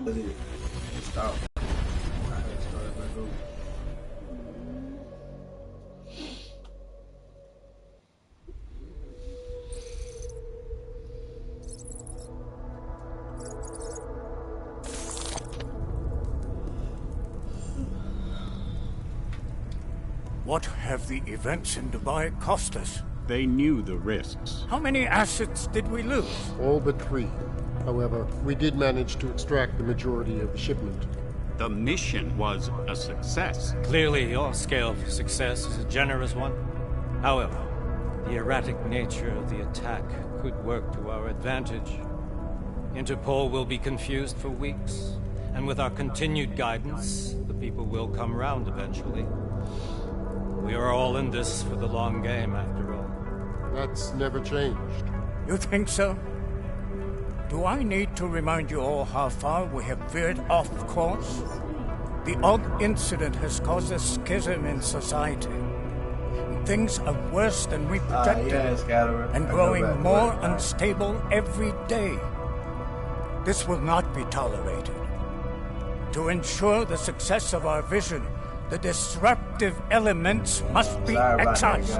Does it stop? I had to start it back over. What have the events in Dubai cost us? They knew the risks. How many assets did we lose? All but 3. However, we did manage to extract the majority of the shipment. The mission was a success. Clearly, your scale for success is a generous one. However, the erratic nature of the attack could work to our advantage. Interpol will be confused for weeks, and with our continued guidance, the people will come round eventually. We are all in this for the long game, after all. That's never changed. You think so? Do I need to remind you all how far we have veered off course? The odd incident has caused a schism in society. Things are worse than we projected, and growing more unstable every day. This will not be tolerated. To ensure the success of our vision, the disruptive elements must be excised.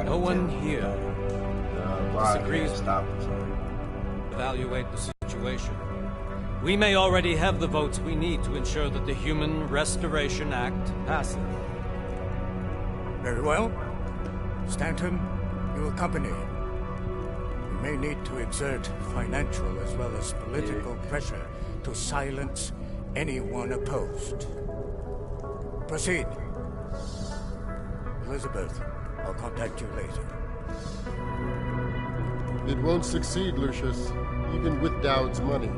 No one here disagrees with evaluate the situation. We may already have the votes we need to ensure that the Human Restoration Act passes. Very well. Stanton, you accompany. We may need to exert financial as well as political pressure to silence anyone opposed. Proceed. Elizabeth, I'll contact you later. It won't succeed, Lucius, even with Dowd's money.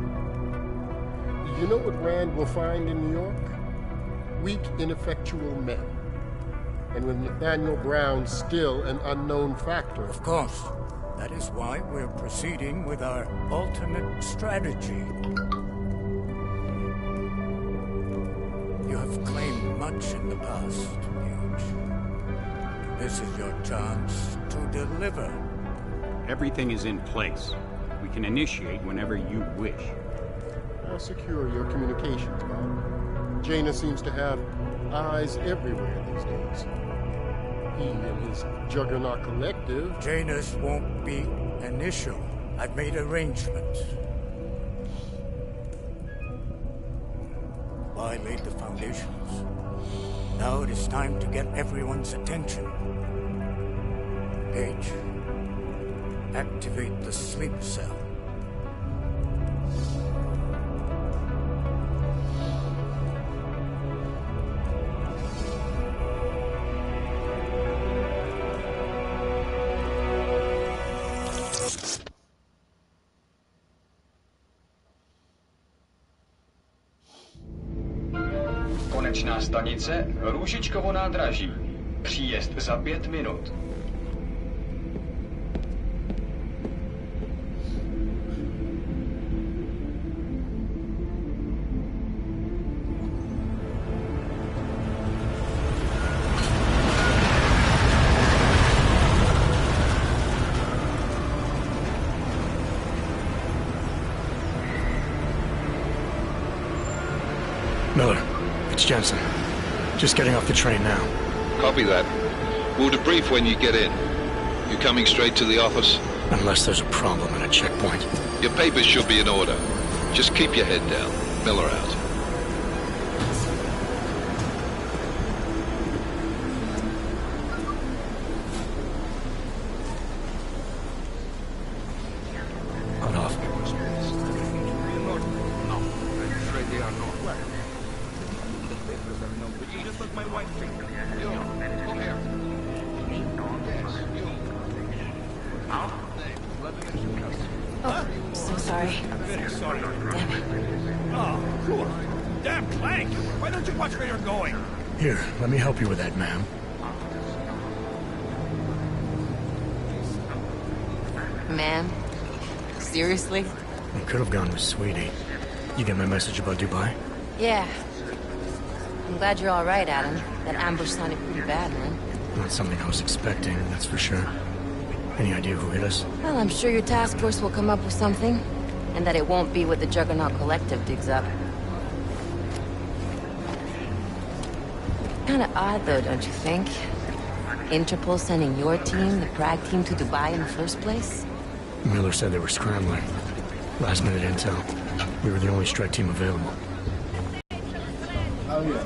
You know what Rand will find in New York? Weak, ineffectual men. And with Nathaniel Brown still an unknown factor. Of course. That is why we're proceeding with our alternate strategy. You have claimed much in the past, Huge. This is your chance to deliver. Everything is in place. We can initiate whenever you wish. How secure are your communications, Bob? Jaina seems to have eyes everywhere these days. He and his Juggernaut Collective... Jaina's won't be an issue. I've made arrangements. I laid the foundations. Now it is time to get everyone's attention. Page, activate the sleep cell. Konečná stanice Růžičkovo nádraží. Příjezd za 5 minut. Miller, it's Jensen. Just getting off the train now. Copy that. We'll debrief when you get in. You coming straight to the office? Unless there's a problem at a checkpoint. Your papers should be in order. Just keep your head down. Miller out. On off. Oh, so sorry. Very sorry. Damn it. Oh, cool. Damn Clank! Why don't you watch where you're going? Here, let me help you with that, ma'am. Ma'am? Seriously? I could have gone with Sweetie. You get my message about Dubai? Yeah. I'm glad you're all right, Adam. That ambush sounded pretty bad, man. Not something I was expecting, that's for sure. Any idea who hit us? Well, I'm sure your task force will come up with something. And that it won't be what the Juggernaut Collective digs up. Kinda odd, though, don't you think? Interpol sending your team, the Prague team, to Dubai in the first place? Miller said they were scrambling. Last minute intel. We were the only strike team available. Oh yeah.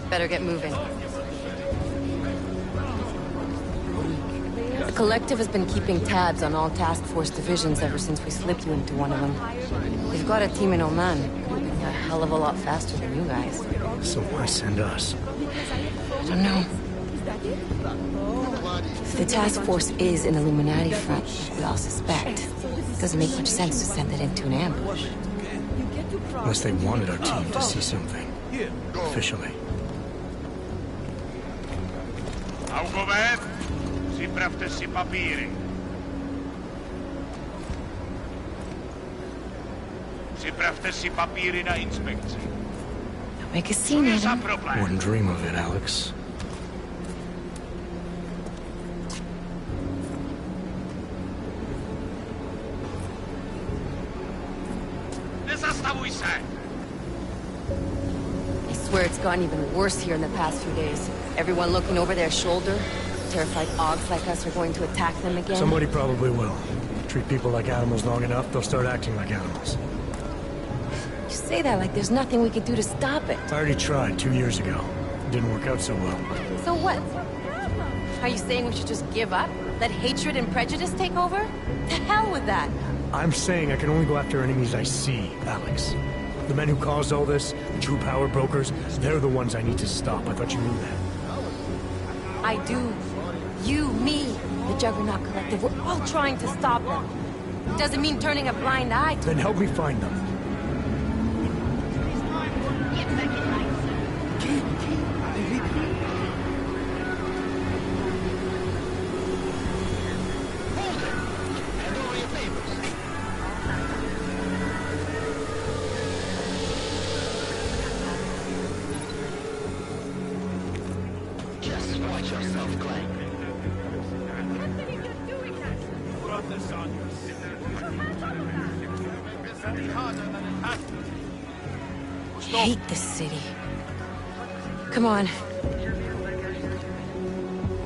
Better get moving. The Collective has been keeping tabs on all task force divisions ever since we slipped you into one of them. They've got a team in Oman. A hell of a lot faster than you guys. So why send us? I don't know. If the task force is an Illuminati front, we all suspect. It doesn't make much sense to send it into an ambush. Unless they wanted our team to see something. Officially. Augover, připravte si papíry. Připravte si papíry na inspekci. Don't make a scene, Adam. Wouldn't dream of it, Alex. Nezastavuj se! I swear it's gotten even worse here in the past few days. Everyone looking over their shoulder. Terrified Augs like us are going to attack them again. Somebody probably will. Treat people like animals long enough, they'll start acting like animals. You say that like there's nothing we could do to stop it. I already tried 2 years ago. It didn't work out so well. So what? Are you saying we should just give up? Let hatred and prejudice take over? To hell with that! I'm saying I can only go after enemies I see, Alex. The men who caused all this, the true power brokers, they're the ones I need to stop. I thought you knew that. I do. You, me, the Juggernaut Collective, we're all trying to stop them. Doesn't mean turning a blind eye to Then help me find them. I hate this city. Come on.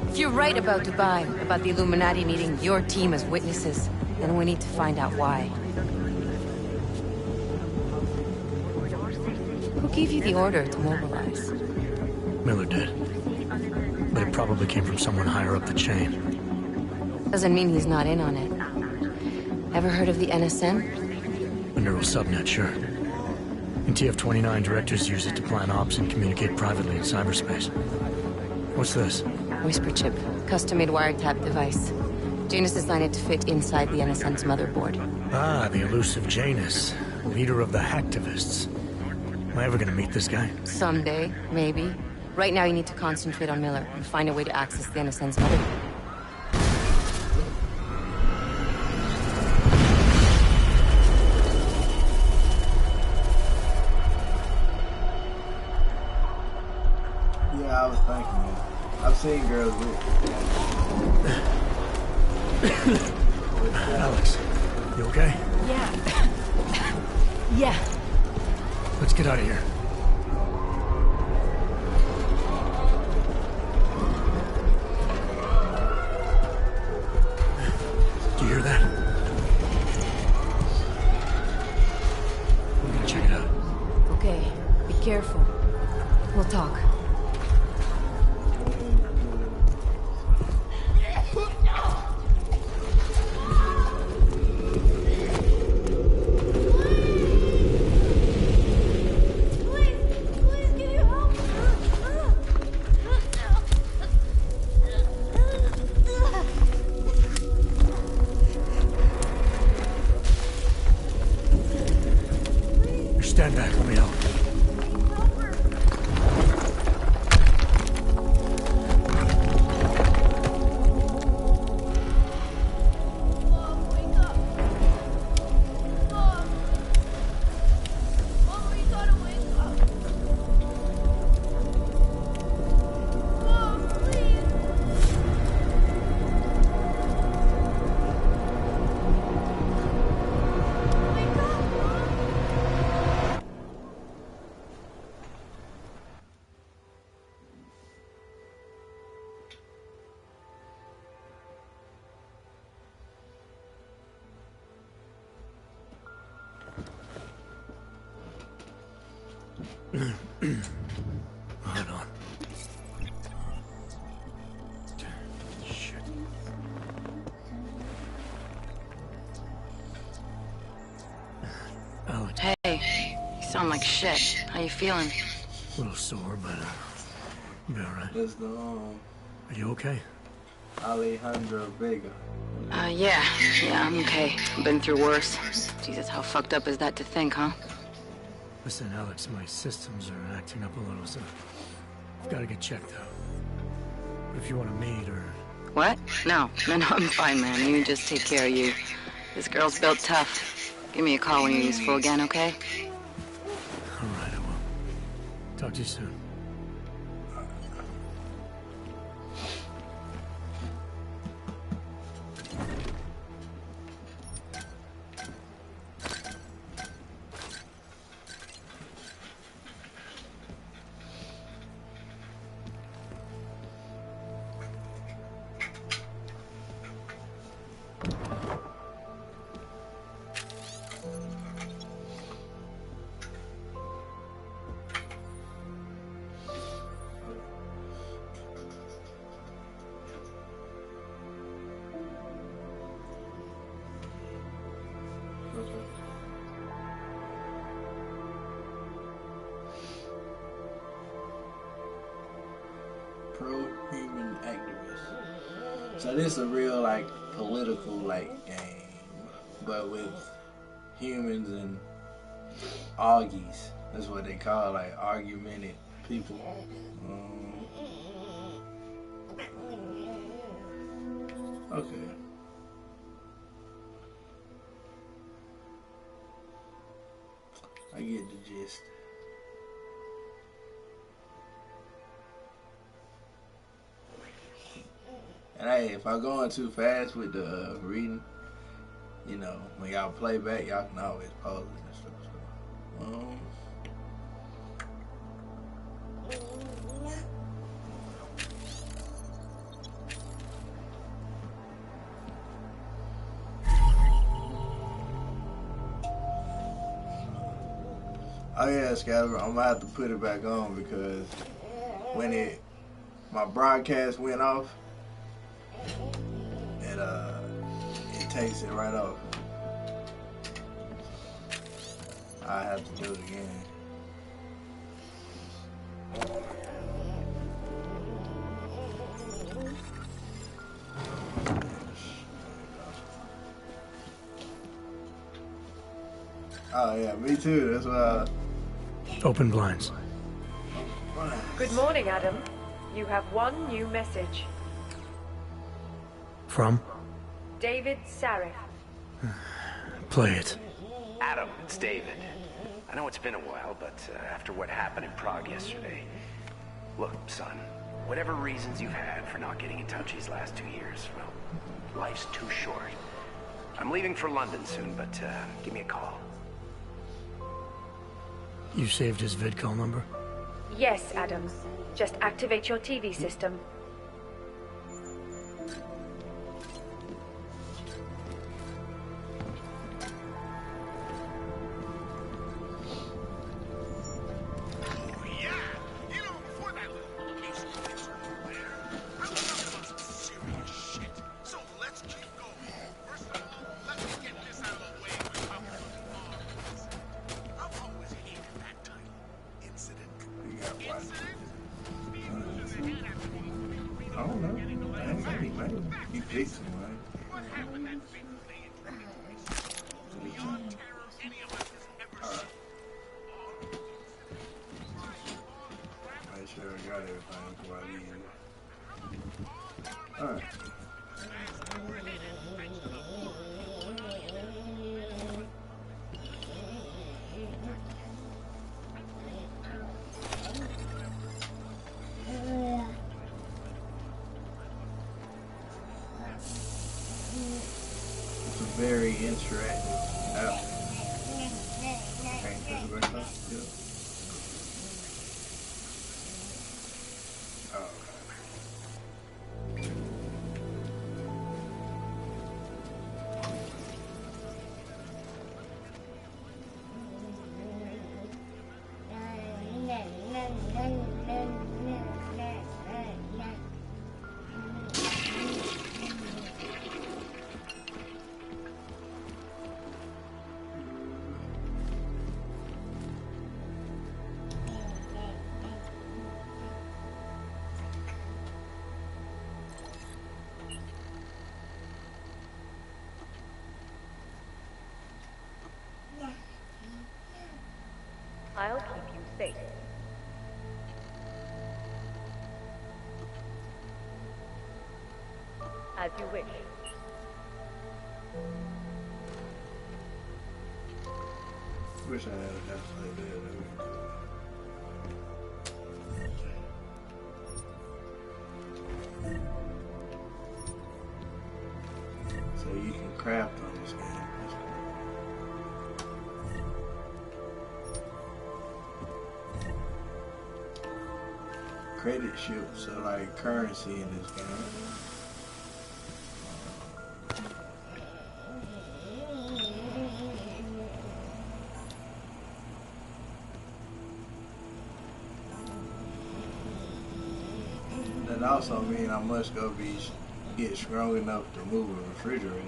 If you're right about Dubai, about the Illuminati needing your team as witnesses, then we need to find out why. Who gave you the order to mobilize? Miller did. But it probably came from someone higher up the chain. Doesn't mean he's not in on it. Ever heard of the NSM? A neural subnet, sure. In TF-29, directors use it to plan ops and communicate privately in cyberspace. What's this? Whisper chip. Custom-made wiretap device. Janus designed it to fit inside the NSM's motherboard. Ah, the elusive Janus. Leader of the hacktivists. Am I ever gonna meet this guy? Someday, maybe. Right now you need to concentrate on Miller and find a way to access the NSM's motherboard. Yeah, I was thinking that. I've seen girls with Alex, you okay? Yeah. Yeah. Let's get out of here. Do you hear that? We're gonna check it out. Okay, be careful. We'll talk. Stand back, let me help. Hold on. Shit. Alex. Hey, you sound like shit. How you feeling? A little sore, but you'll be alright. That's the Are you okay? Alejandro Vega. Yeah, I'm okay. I've been through worse. Jesus, how fucked up is that to think, huh? Listen, Alex, my systems are acting up a little, so I've got to get checked out. But if you want to meet or... What? No, I'm fine, man. You just take care of you. This girl's built tough. Give me a call when you're useful again, okay? All right, I will. Talk to you soon. Pro-human activist. So this is a real like political like game, but with humans and augies. That's what they call like argumented people. Okay. I get the gist. And hey, if I'm going too fast with the reading, you know, when y'all play back, y'all can always pause it and stuff. So, oh yeah, Scatterbird, I'm gonna have to put it back on because when my broadcast went off, it takes it right off. I have to do it again. Oh yeah, me too. That's why. Open blinds. Good morning, Adam. You have one new message. From? David Sarif. Play it. Adam, it's David. I know it's been a while, but after what happened in Prague yesterday... Look, son, whatever reasons you've had for not getting in touch these last 2 years, well, life's too short. I'm leaving for London soon, but give me a call. You saved his vidcall number? Yes, Adam. Just activate your TV system. I don't know. I ain't maybe, you picked someone. Make sure I got everything before I leave. Alright. Very interactive app. Can't put it back up. Yeah. Oh, okay. I'll keep you safe. As you wish. Wish I had a house like that. So you can craft on this game. That's cool. Credit shield, so like currency in this game. That also means I must go get strong enough to move a refrigerator.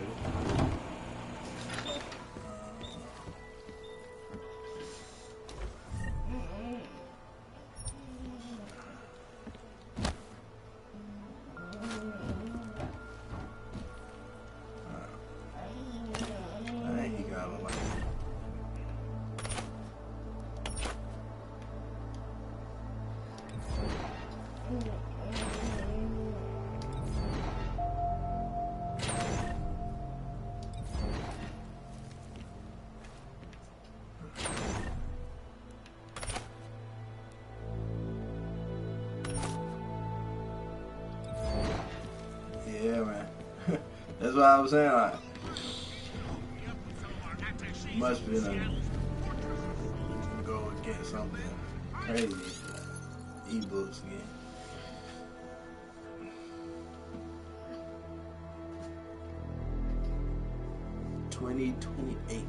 Yeah, man. That's what I was saying. Like, must be go against something crazy. E-books again. $20.28.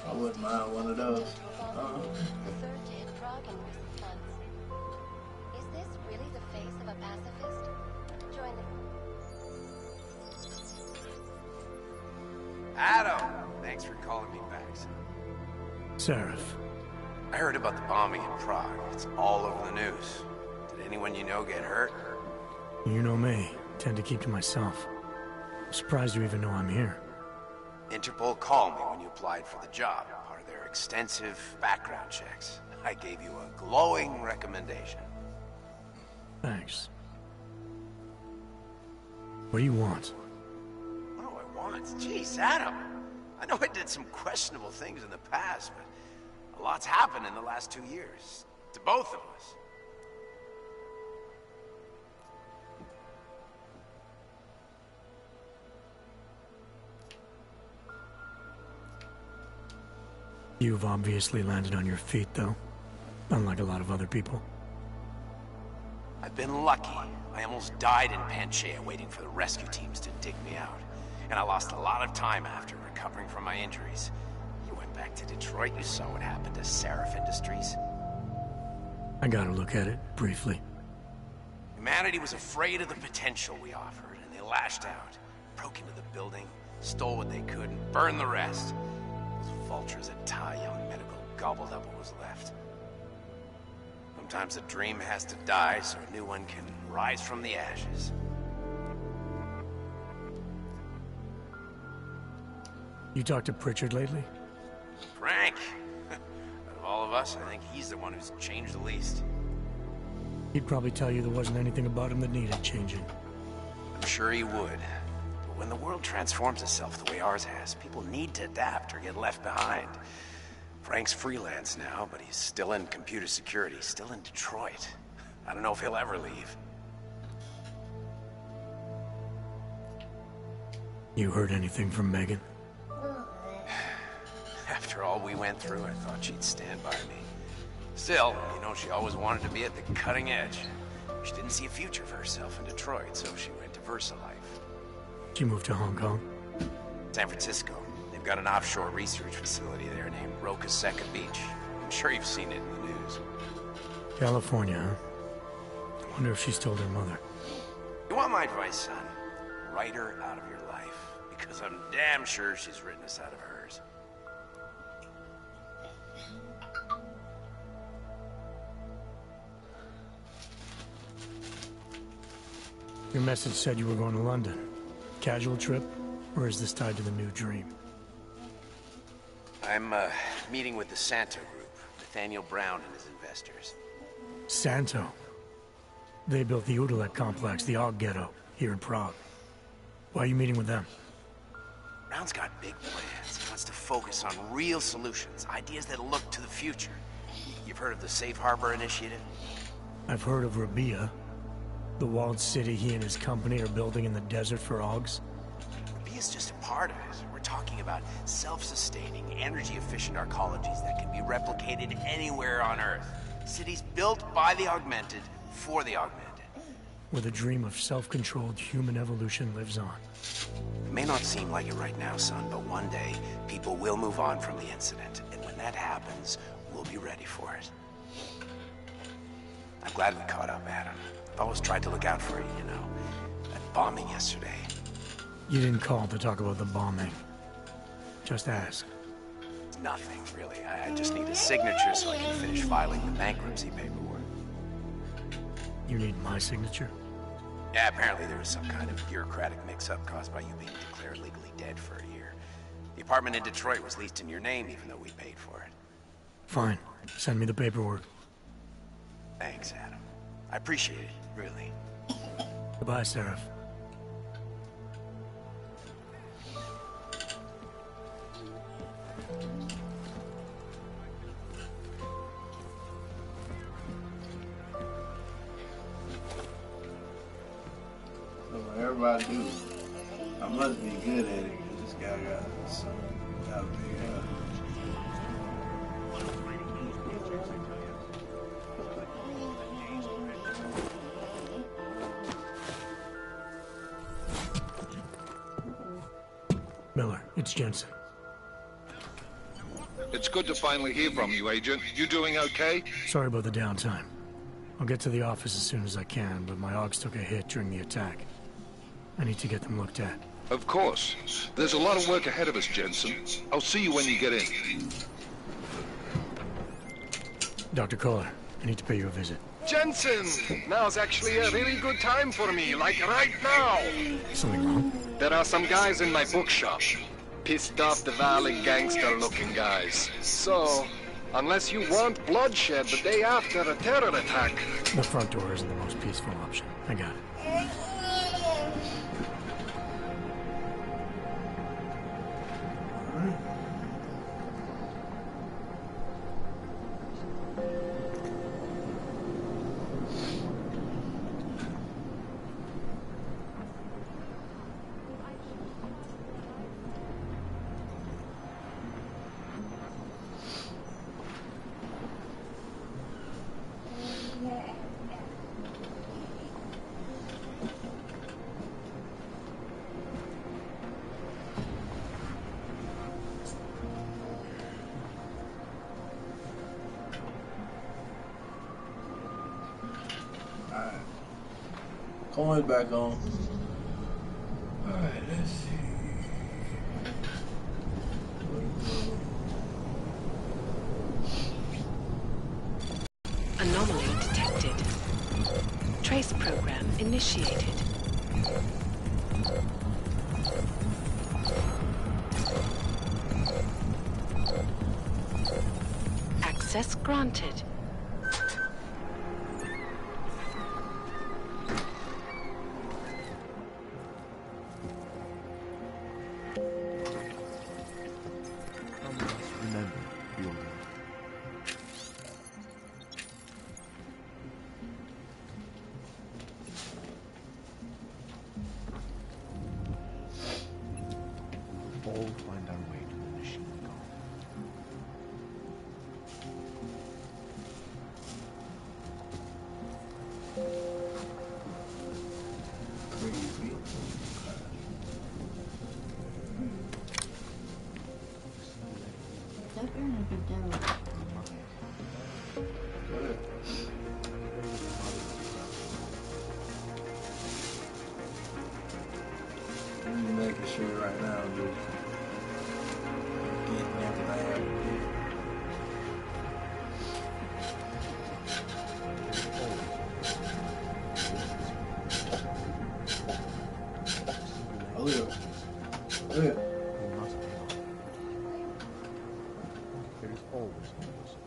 I wouldn't mind one of those. Is this really the face of a pacifist? Join the... Adam! Thanks for calling me back, son. Seraph. I heard about the bombing in Prague. It's all over the news. Did anyone you know get hurt? You know me. Tend to keep to myself. I'm surprised you even know I'm here. Interpol called me when you applied for the job, part of their extensive background checks. I gave you a glowing recommendation. Thanks. What do you want? What do I want? Jeez, Adam. I know I did some questionable things in the past, but a lot's happened in the last 2 years. To both of us. You've obviously landed on your feet, though. Unlike a lot of other people. I've been lucky. I almost died in Panchaea waiting for the rescue teams to dig me out. And I lost a lot of time after recovering from my injuries. You went back to Detroit, you saw what happened to Seraph Industries. I got a look at it, briefly. Humanity was afraid of the potential we offered, and they lashed out. Broke into the building, stole what they could, and burned the rest. Those vultures at Tai Young Medical gobbled up what was left. Sometimes a dream has to die so a new one can rise from the ashes. You talked to Pritchard lately? Frank! Out of all of us, I think he's the one who's changed the least. He'd probably tell you there wasn't anything about him that needed changing. I'm sure he would. But when the world transforms itself the way ours has, people need to adapt or get left behind. Frank's freelance now, but he's still in computer security, still in Detroit. I don't know if he'll ever leave. You heard anything from Megan? After all we went through, I thought she'd stand by me. Still, you know, she always wanted to be at the cutting edge. She didn't see a future for herself in Detroit, so she went to VersaLife. She moved to Hong Kong? San Francisco. They've got an offshore research facility there named Roca Seca Beach. I'm sure you've seen it in the news. California, huh? I wonder if she's told her mother. You want my advice, son? Write her out of your life. because I'm damn sure she's written us out of hers. Your message said you were going to London. Casual trip? Or is this tied to the new dream? I'm, meeting with the Santo Group. Nathaniel Brown and his investors. Santo? They built the Udalek complex, the Og Ghetto, here in Prague. Why are you meeting with them? Brown's got big plans. He wants to focus on real solutions, ideas that look to the future. You've heard of the Safe Harbor Initiative? I've heard of Rabia, the walled city he and his company are building in the desert for Ogs. Rabia's just a part of it. We're talking about self-sustaining, energy-efficient arcologies that can be replicated anywhere on Earth. Cities built by the augmented, for the augmented. Where the dream of self-controlled human evolution lives on. It may not seem like it right now, son, but one day, people will move on from the incident. And when that happens, we'll be ready for it. I'm glad we caught up, Adam. I've always tried to look out for you, you know. That bombing yesterday. You didn't call to talk about the bombing. Just ask. It's nothing, really. I just need a signature so I can finish filing the bankruptcy paperwork. You need my signature? Yeah, apparently there was some kind of bureaucratic mix-up caused by you being declared legally dead for a year. The apartment in Detroit was leased in your name, even though we paid for it. Fine. Send me the paperwork. Thanks, Adam. I appreciate it, really. Goodbye, Seraph. Whatever I do, I must be good at it because this guy got something got me. Miller, it's Jensen. It's good to finally hear from you, Agent. You doing okay? Sorry about the downtime. I'll get to the office as soon as I can, but my Ogs took a hit during the attack. I need to get them looked at. Of course. There's a lot of work ahead of us, Jensen. I'll see you when you get in. Dr. Kohler, I need to pay you a visit. Jensen! Now's actually a really good time for me, like right now! Something wrong? There are some guys in my bookshop. Pissed off the Valley gangster-looking guys. So, unless you want bloodshed the day after a terror attack... The front door isn't the most peaceful option. I got it. Coin's back on. Alright, let's see. Anomaly detected. Trace program initiated. Access granted. Making street right now, just getting everything out of here. Oh, look. Look. There is always a person.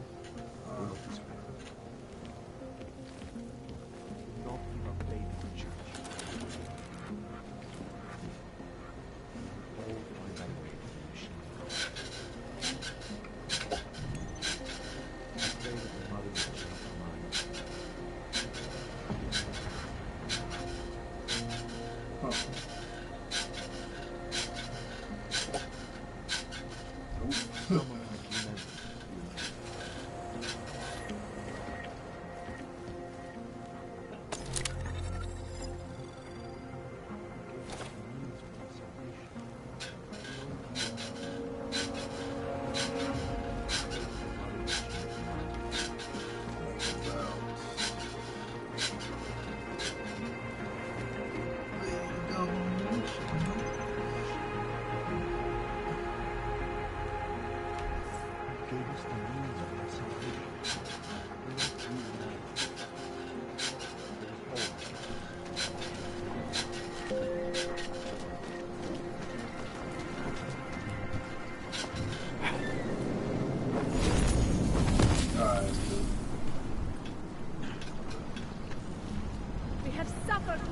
Not give up faith in the church. All find thy way to the machine. I pray that the mother will change her mind. Someone must remember.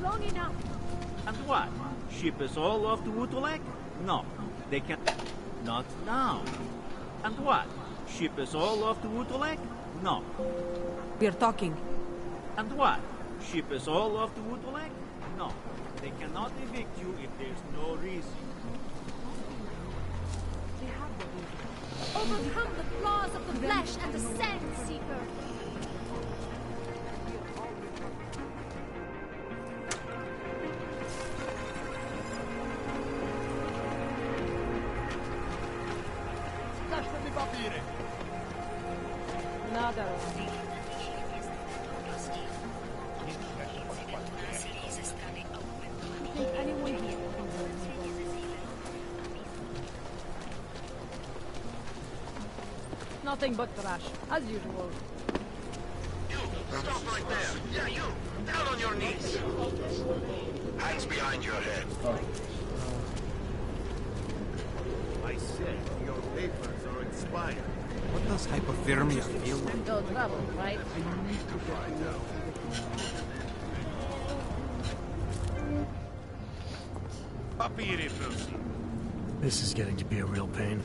Long enough. And what? Ship us all off to Utulek? No, they can't. Not now. And what? Ship us all off to Utulek? No. We're talking. And what? Ship us all off to Utulek? No. They cannot evict you if there's no reason. Overcome the flaws of the flesh and the sand seeker. Nada. Anyone here? Nothing but trash, as usual. You, stop right there. Yeah, you. Down on your knees. Hands behind your head. I said your papers are expired. What does hypothermia feel like? No trouble, right? I need to find out. Papíry, prosím. This is getting to be a real pain.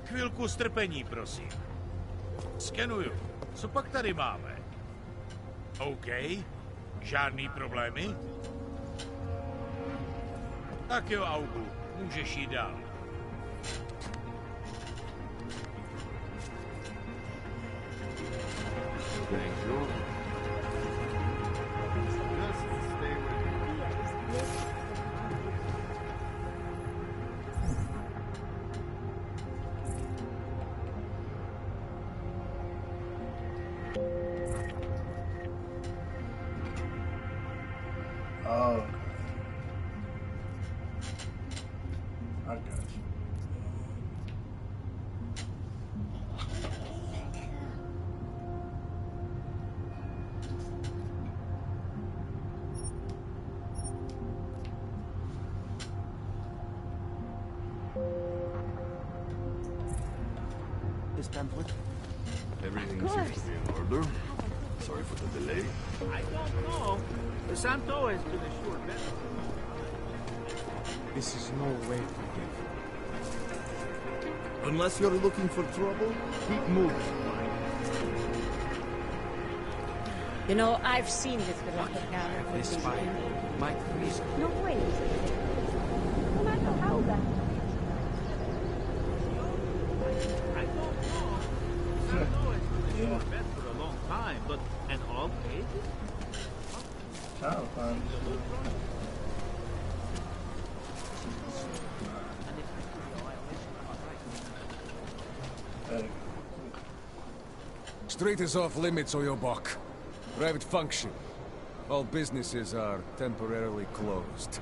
Chvilku strpení, prosím. Skenuju. Co pak tady máme? OK. Žádný problémy? Tak jo, Augu. Můžeš jít dál. Thank you. Just stay with me. Oh. I got you. This pamphlet? Everything seems to be in order. Sorry for the delay. I don't know. The Santo has been a sure bet. This is no way to get. Unless you're looking for trouble, keep moving. You know, I've seen this guy. This fight might freeze. No way. No matter how that. I don't know. Santo has been a sure bet for a long time, but an all pages? Child fun. Street is off limits, Oyobok. Private function. All businesses are temporarily closed.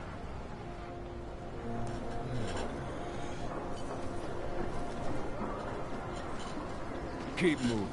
Keep moving.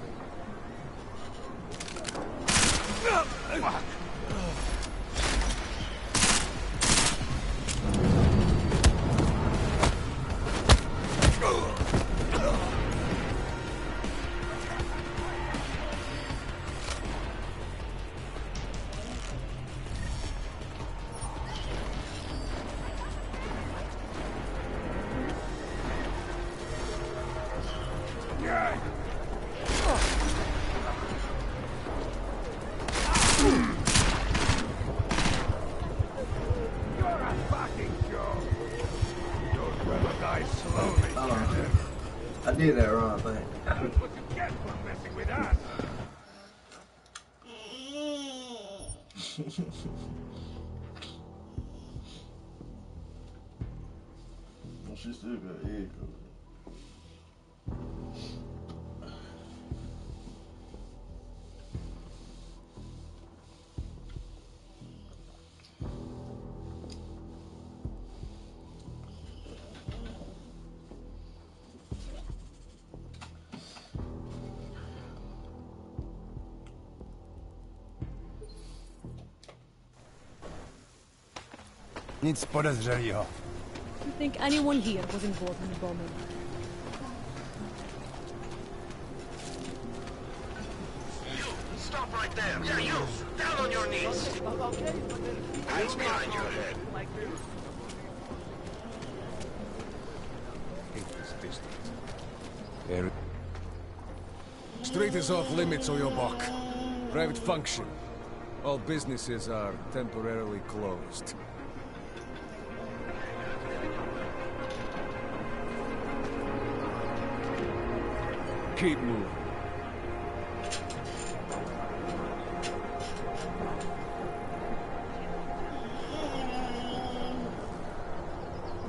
I did that wrong thing. That's what you get for messing with us. Well, she still got egg over. Nic podezřelého. You think anyone here was involved in the bombing? Stop right there! Yeah, you! Down on your knees! Hands behind your head. Street is off limits, Oyobok. Private function. All businesses are temporarily closed. Keep moving.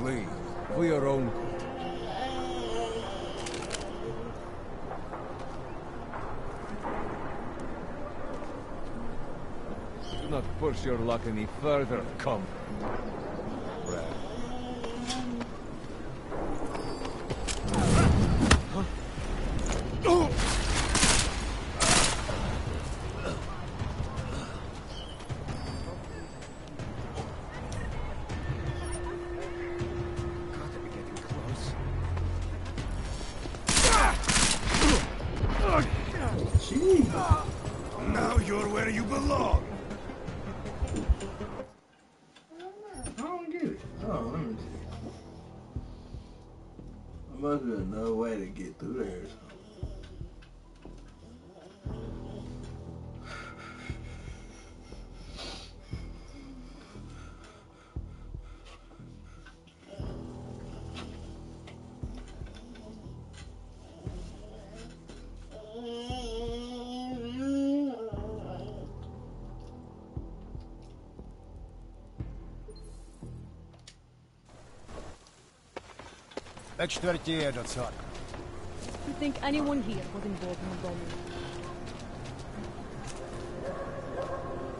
Leave. For your own good. Do not push your luck any further, come. Brad. Now you're where you belong. I don't get it. Oh, let me see. There must be another way to get through there or something. Ve čtvrti je docela. You think anyone here was involved in the bombing?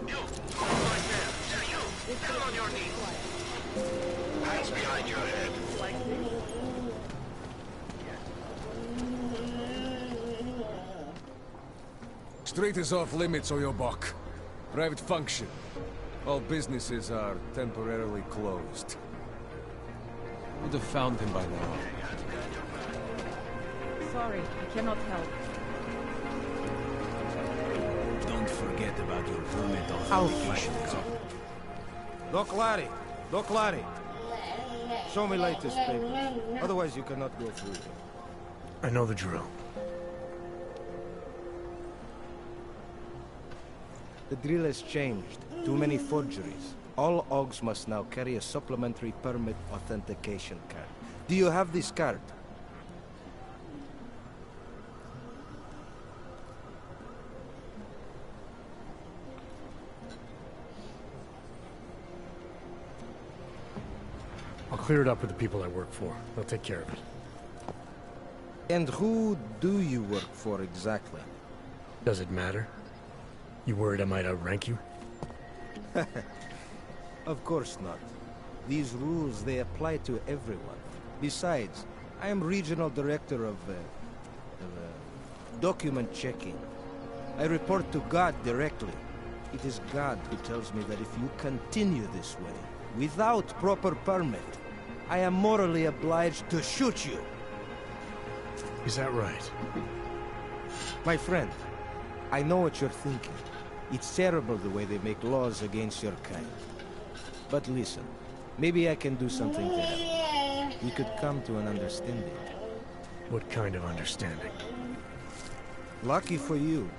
You! Right there! Yeah, you! Down on your knees! Hands behind your head. Street is off limits, Oyobok. Private function. All businesses are temporarily closed. Would have found him by now. Sorry, I cannot help. Don't forget about your permit I'll authentication fight. card. Doc Larry. Show me latest papers. Otherwise you cannot go through. I know the drill. The drill has changed. Too many forgeries. All OGs must now carry a supplementary permit authentication card. Do you have this card? I'll clear it up with the people I work for. They'll take care of it. And who do you work for exactly? Does it matter? You worried I might outrank you? Of course not. These rules, they apply to everyone. Besides, I am regional director of document checking. I report to God directly. It is God who tells me that if you continue this way, without proper permit, I am morally obliged to shoot you. Is that right? My friend, I know what you're thinking. It's terrible the way they make laws against your kind. But listen, maybe I can do something to help. We could come to an understanding. What kind of understanding? Lucky for you,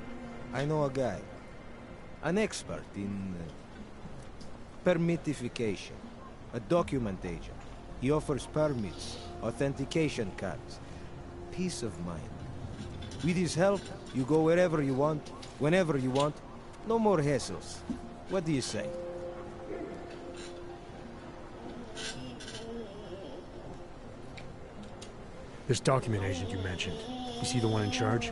I know a guy. An expert in permitification. A document agent. He offers permits, authentication cards. Peace of mind. With his help, you go wherever you want, whenever you want. No more hassles. What do you say? This document agent you mentioned, is he the one in charge?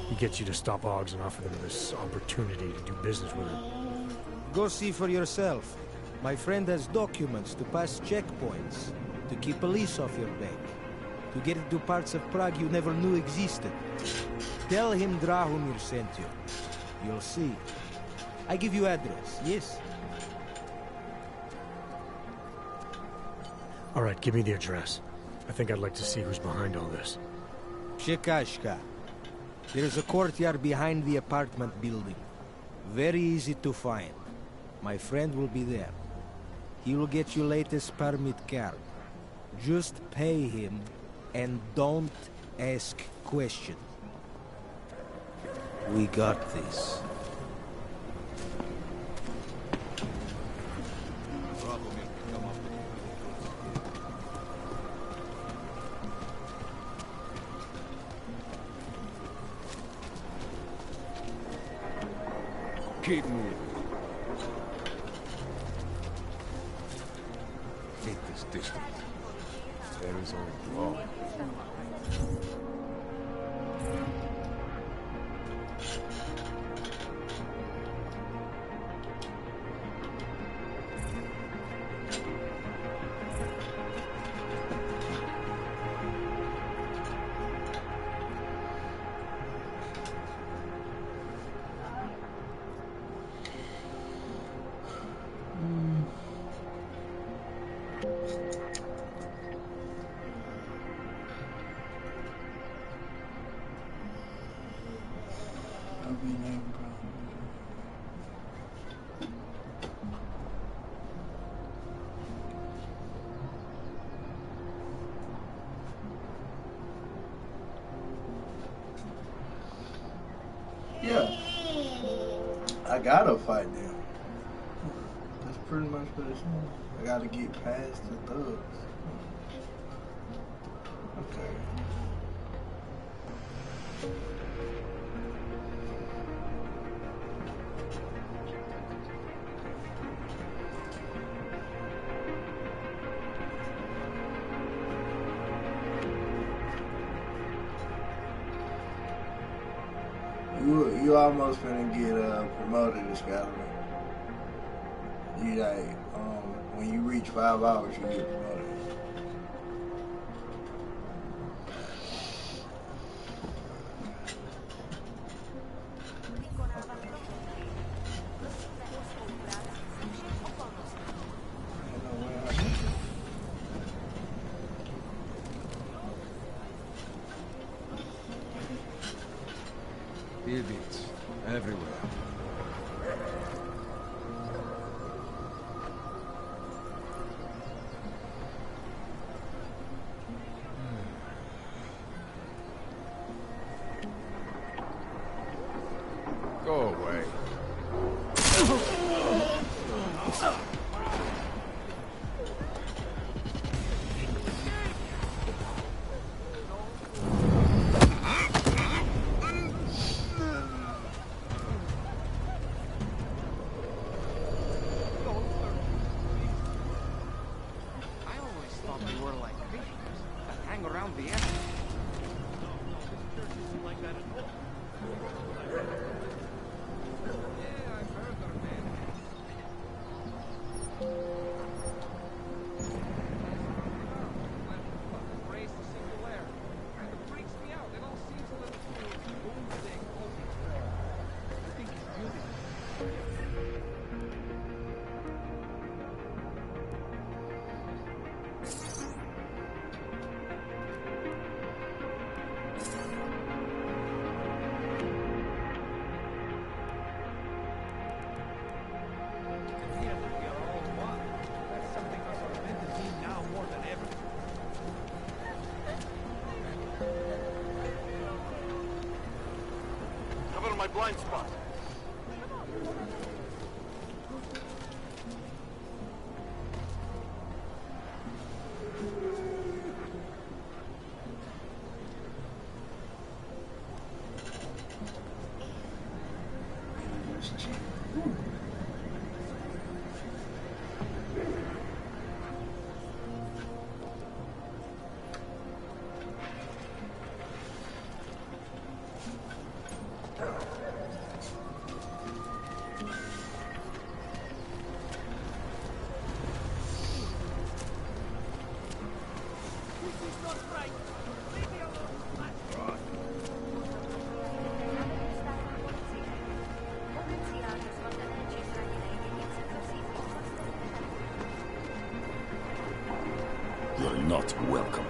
He gets you to stop Oggs and offer them this opportunity to do business with him. Go see for yourself. My friend has documents to pass checkpoints, to keep police off your back, to get into parts of Prague you never knew existed. Tell him Drahomir sent you. You'll see. I give you address, yes? All right, give me the address. I think I'd like to see who's behind all this. Shekashka. There's a courtyard behind the apartment building. Very easy to find. My friend will be there. He will get you latest permit card. Just pay him and don't ask questions. We got this. Keep moving. Take this distance. There is only law. Yeah. I gotta fight them. That's pretty much what it's saying. I gotta get past the thugs. Okay. You almost finna get promoted to Skyler. You like when you reach 5 hours, you get promoted. Idiots everywhere. Go away. my blind spot. You're not welcome.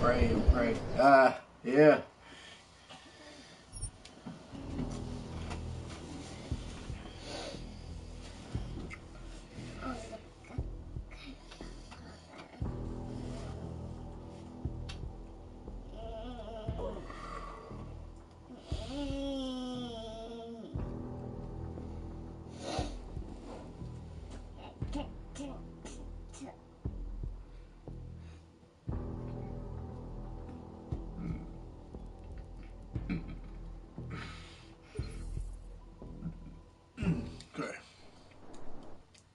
Pray. Yeah.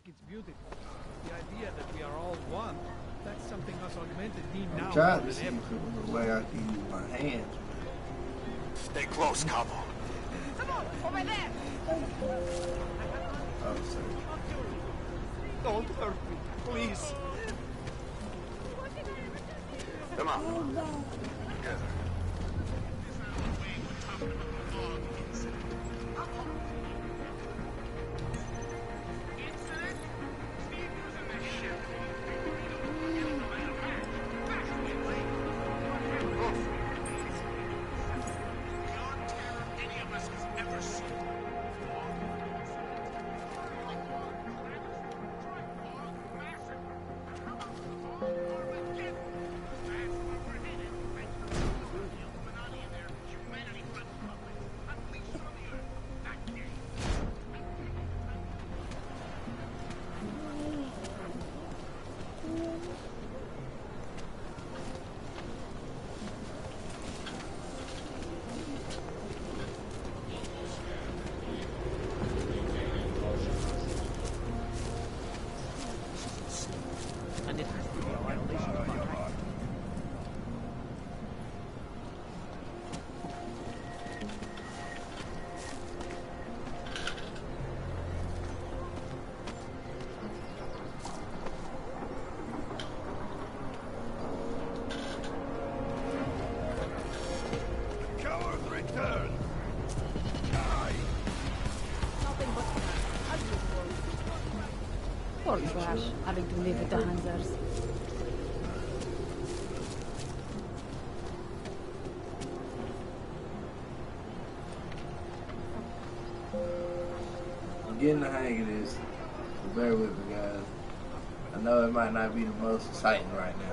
It's beautiful. The idea that we are all one. That's something us augmented need now. I'm trying to see the way I can use my hands. Stay close, Cabo. Come on, over there. Oh, sorry. Don't hurt me, please. Come on. Together. Poor trash, having to live with the Hunters. I'm getting the hang of this. So bear with me, guys. I know it might not be the most exciting right now.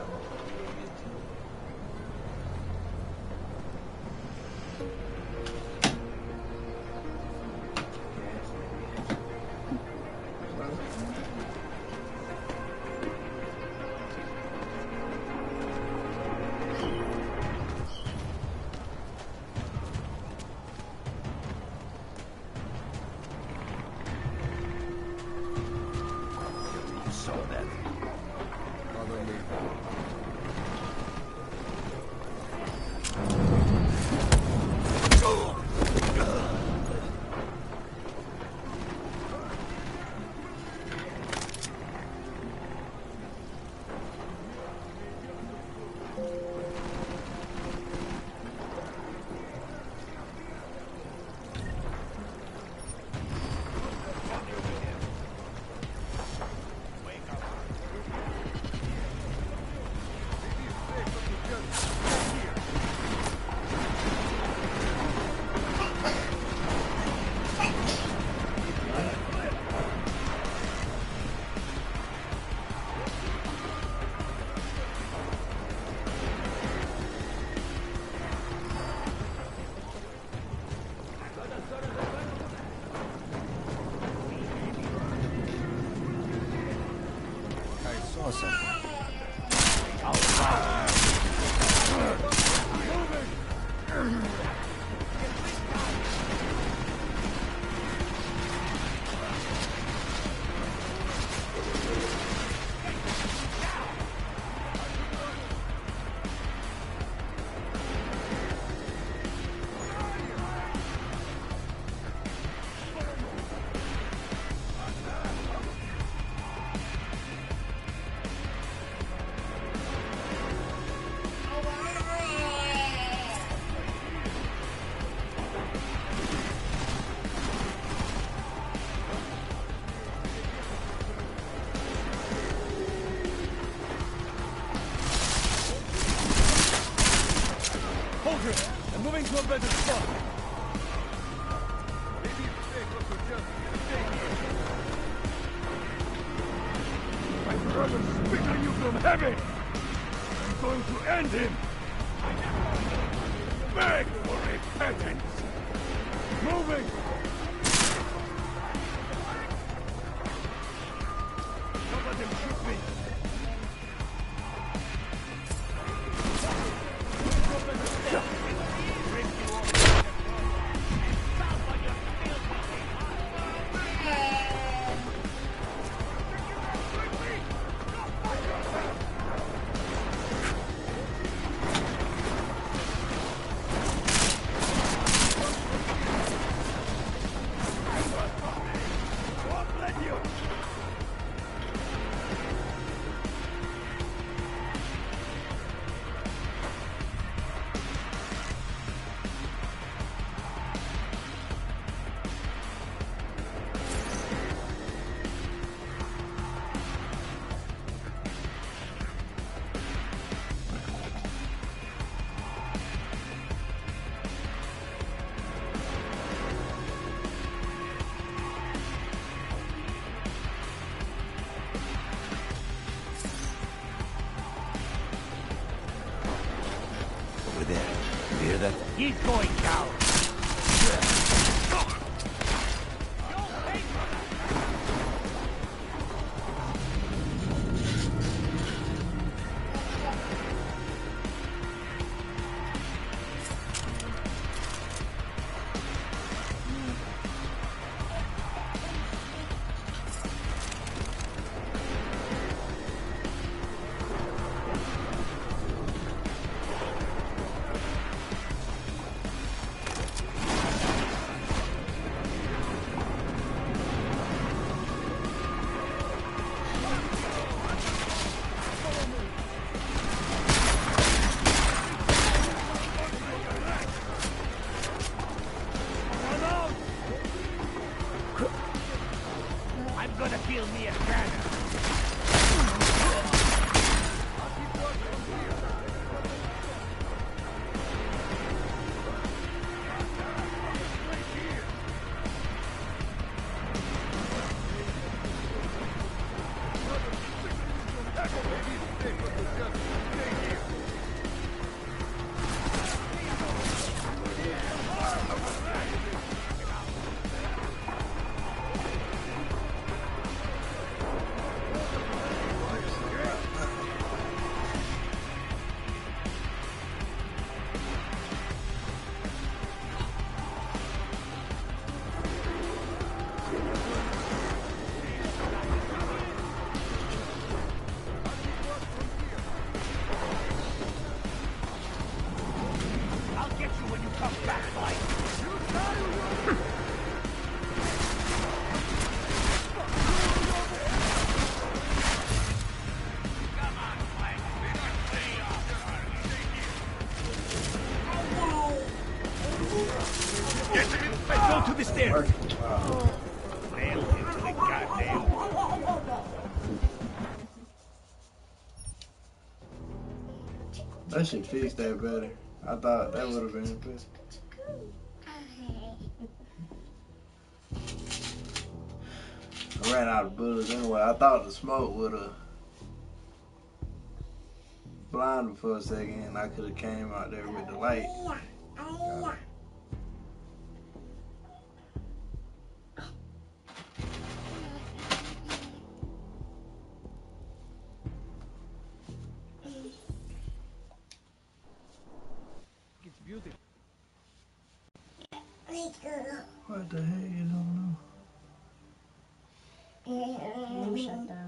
Saw that. Follow me. Okay, I'm moving to a better spot. My brother spit on you from heaven! I'm going to end him! Beg for repentance! Moving! Don't let him shoot me! He's going down. To the stairs. That should fix that better. I thought that would have been good. I ran out of bullets anyway. I thought the smoke would have blinded for a second and I could have came out there with the light. It's beautiful. What the heck is going on? Room shut down.